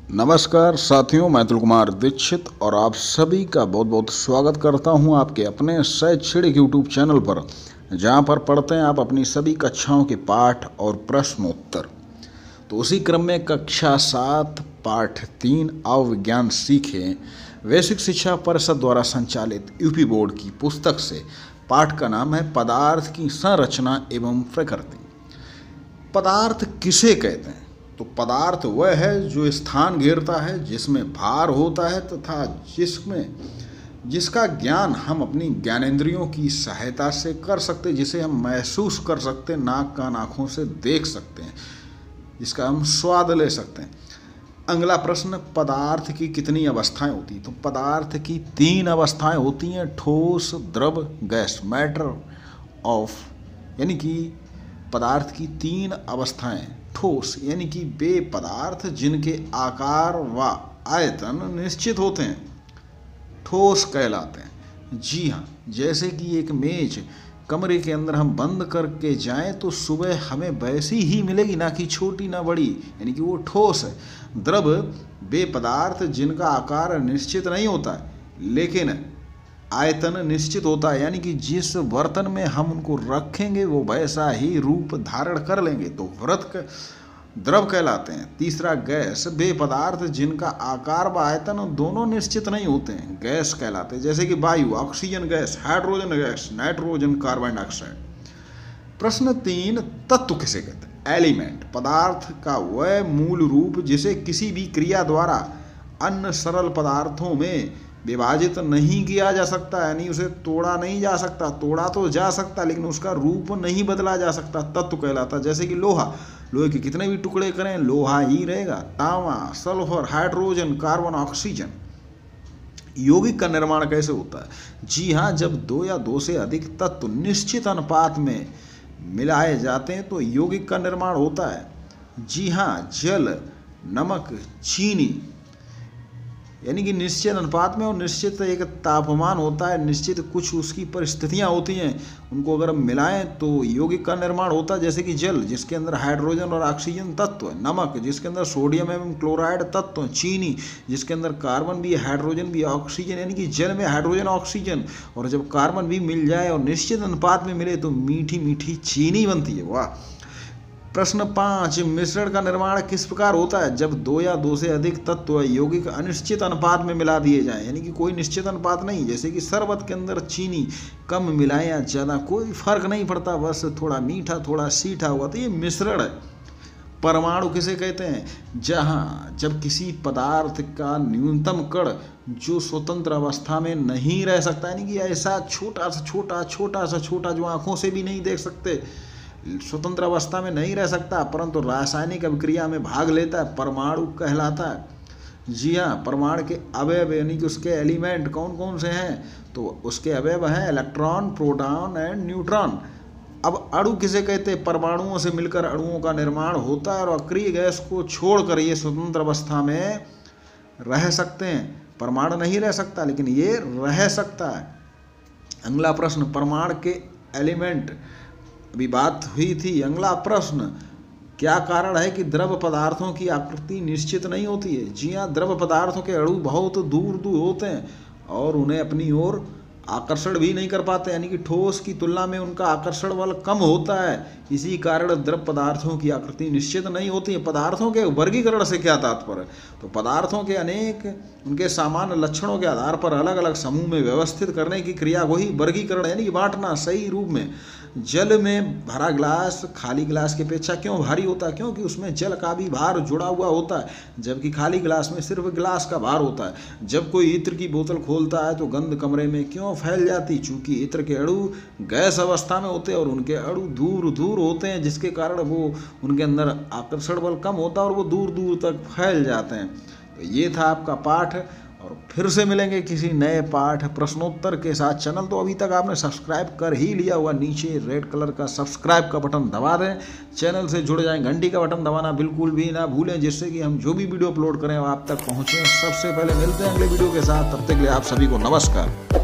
नमस्कार साथियों, मैं अतुल कुमार दीक्षित और आप सभी का बहुत बहुत स्वागत करता हूं आपके अपने शैक्षणिक यूट्यूब चैनल पर, जहां पर पढ़ते हैं आप अपनी सभी कक्षाओं के पाठ और प्रश्नोत्तर। तो उसी क्रम में कक्षा 7 पाठ 3 अवविज्ञान सीखें वैश्विक शिक्षा परिषद द्वारा संचालित यूपी बोर्ड की पुस्तक से पाठ का नाम है पदार्थ की संरचना एवं प्रकृति। पदार्थ किसे कहते हैं? तो पदार्थ वह है जो स्थान घेरता है, जिसमें भार होता है तथा जिसका ज्ञान हम अपनी ज्ञानेंद्रियों की सहायता से कर सकते, जिसे हम महसूस कर सकते, नाक कान आँखों से देख सकते हैं, जिसका हम स्वाद ले सकते हैं। अगला प्रश्न, पदार्थ की कितनी अवस्थाएं होती हैं? तो पदार्थ की 3 अवस्थाएं होती हैं, ठोस, द्रव, गैस, मैटर ऑफ। यानी कि पदार्थ की 3 अवस्थाएं। ठोस यानी कि वे पदार्थ जिनके आकार व आयतन निश्चित होते हैं, ठोस कहलाते हैं। जी हाँ, जैसे कि एक मेज कमरे के अंदर हम बंद करके जाएं तो सुबह हमें वैसी ही मिलेगी, ना कि छोटी ना बड़ी, यानी कि वो ठोस है। द्रव वे पदार्थ जिनका आकार निश्चित नहीं होता है लेकिन आयतन निश्चित होता है, यानी कि जिस बर्तन में हम उनको रखेंगे वो वैसा ही रूप धारण कर लेंगे, तो द्रव कहलाते हैं। तीसरा, गैस वे पदार्थ जिनका आकार व आयतन दोनों निश्चित नहीं होते हैं, गैस कहलाते हैं। जैसे कि वायु, oxygen gas, hydrogen gas, nitrogen, carbon dioxide. प्रश्न 3, तत्व किसे कहते हैं? एलिमेंट पदार्थ का वह मूल रूप जिसे किसी भी क्रिया द्वारा अन्य सरल पदार्थों में विभाजित नहीं किया जा सकता, यानी उसे तोड़ा नहीं जा सकता। तोड़ा तो जा सकता लेकिन उसका रूप नहीं बदला जा सकता, तत्व कहलाता। जैसे कि लोहा, लोहे के कितने भी टुकड़े करें लोहा ही रहेगा। तांबा, सल्फर, हाइड्रोजन, कार्बन, ऑक्सीजन। यौगिक का निर्माण कैसे होता है? जी हाँ, जब 2 या 2 से अधिक तत्व निश्चित अनुपात में मिलाए जाते हैं तो यौगिक का निर्माण होता है। जी हाँ, जल, नमक, चीनी, यानी कि निश्चित अनुपात में और निश्चित एक तापमान होता है, निश्चित कुछ उसकी परिस्थितियां होती हैं, उनको अगर हम मिलाएं तो यौगिक का निर्माण होता है। जैसे कि जल जिसके अंदर हाइड्रोजन और ऑक्सीजन तत्व है, नमक जिसके अंदर सोडियम एवं क्लोराइड तत्व है, चीनी जिसके अंदर कार्बन भी है, हाइड्रोजन भी, ऑक्सीजन, यानी कि जल में हाइड्रोजन ऑक्सीजन और जब कार्बन भी मिल जाए और निश्चित अनुपात में मिले तो मीठी मीठी चीनी बनती है। वाह। प्रश्न 5, मिश्रण का निर्माण किस प्रकार होता है? जब 2 या 2 से अधिक तत्व यौगिक अनिश्चित अनुपात में मिला दिए जाएं, यानी कि कोई निश्चित अनुपात नहीं। जैसे कि शरबत के अंदर चीनी कम मिलाएं या ज़्यादा, कोई फर्क नहीं पड़ता, बस थोड़ा मीठा थोड़ा सीठा हुआ, तो ये मिश्रण है। परमाणु किसे कहते हैं? जब किसी पदार्थ का न्यूनतम कण जो स्वतंत्र अवस्था में नहीं रह सकता, यानी कि ऐसा छोटा सा छोटा जो आंखों से भी नहीं देख सकते, स्वतंत्र अवस्था में नहीं रह सकता परंतु रासायनिक अभिक्रिया में भाग लेता है, परमाणु कहलाता है। जी हाँ, परमाणु के अवयव यानी कि उसके एलिमेंट कौन कौन से हैं? तो उसके अवयव हैं इलेक्ट्रॉन, प्रोटॉन एंड न्यूट्रॉन। अब अणु किसे कहते हैं? परमाणुओं से मिलकर अणुओं का निर्माण होता है और अक्रिय गैस को छोड़कर ये स्वतंत्र अवस्था में रह सकते हैं। परमाणु नहीं रह सकता लेकिन ये रह सकता है। अगला प्रश्न, परमाणु के एलिमेंट अभी बात हुई थी। अगला प्रश्न, क्या कारण है कि द्रव पदार्थों की आकृति निश्चित नहीं होती है? जी हाँ, द्रव पदार्थों के अणु बहुत दूर दूर होते हैं और उन्हें अपनी ओर आकर्षण भी नहीं कर पाते, यानी कि ठोस की तुलना में उनका आकर्षण बल कम होता है। इसी कारण द्रव पदार्थों की आकृति निश्चित नहीं होती है। पदार्थों के वर्गीकरण से क्या तात्पर्य है? तो पदार्थों के अनेक उनके सामान्य लक्षणों के आधार पर अलग अलग समूह में व्यवस्थित करने की क्रिया को ही वर्गीकरण यानी कि बांटना सही रूप में। जल में भरा गिलास खाली गिलास की अपेक्षा क्यों भारी होता है? क्योंकि उसमें जल का भी भार जुड़ा हुआ होता है, जबकि खाली गिलास में सिर्फ गिलास का भार होता है। जब कोई इत्र की बोतल खोलता है तो गंध कमरे में क्यों फैल जाती? चूंकि इत्र के अणु गैस अवस्था में होते हैं और उनके अणु दूर दूर होते हैं, जिसके कारण वो उनके अंदर आकर्षण बल कम होता है और वो दूर दूर तक फैल जाते हैं। तो ये था आपका पाठ और फिर से मिलेंगे किसी नए पाठ प्रश्नोत्तर के साथ। चैनल तो अभी तक आपने सब्सक्राइब कर ही लिया हुआ, नीचे रेड कलर का सब्सक्राइब का बटन दबा दें, चैनल से जुड़ जाएं। घंटी का बटन दबाना बिल्कुल भी ना भूलें, जिससे कि हम जो भी वीडियो अपलोड करें वो आप तक पहुँचें सबसे पहले। मिलते हैं अगले वीडियो के साथ, तब तक के लिए आप सभी को नमस्कार।